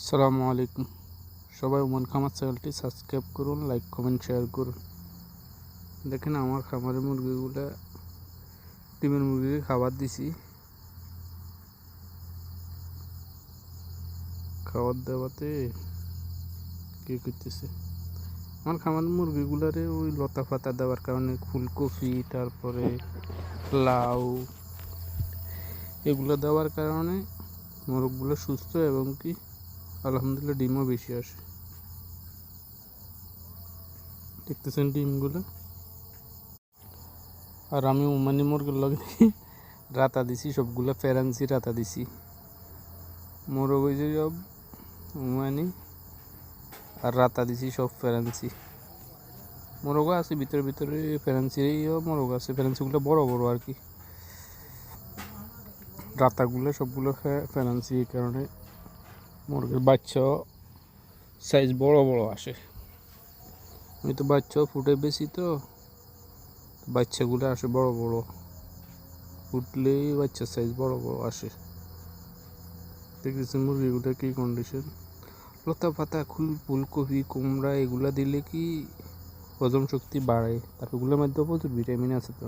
আসসালামু আলাইকুম। সবাই ওমান খামার চ্যানেলটি সাবস্ক্রাইব করুন, লাইক কমেন্ট শেয়ার করুন। দেখেন আমার খামারের মুরগিগুলা, ডিমের মুরগিকে খাবার দিছি। খাবার দেওয়াতে কী করতেছে, আমার খামারের মুরগিগুলারে ওই লতা পাতা দেওয়ার কারণে ফুলকপি, তারপরে লাউ এগুলো দেওয়ার কারণে মোরগগুলো সুস্থ এবং কি আলহামদুলিল্লাহ ডিমও বেশি আসে। দেখতেছেন ডিমগুলো। আর আমি ওমানি মুরগির লগে রাতা দিছি, সবগুলো ফেরান্সি রাতা দিছি। মোরগ ওই যে সব ওমানি, আর রাতা দিছি সব ফেরান্সি। মোরগও আছে ভিতরে ভিতরে, ফেরান্সিরও মোরগ আছে, ফেরান্সিগুলো বড় বড় আর কি। রাতাগুলো সবগুলো ফেরান্সি, এই কারণে মুরগির বাচ্চাও সাইজ বড় বড় আসে। আমি তো বাচ্চাও ফুটে বেশি, তো বাচ্চাগুলো আসে বড় বড়, ফুটলেই বাচ্চার সাইজ বড় বড় আসে। দেখতেছেন মুরগিগুলো কি কন্ডিশন। লতা পাতা, ফুলকপি, কুমড়া এগুলা দিলে কি হজম শক্তি বাড়ে, তারপর এগুলোর মধ্যে প্রচুর ভিটামিন আছে। তো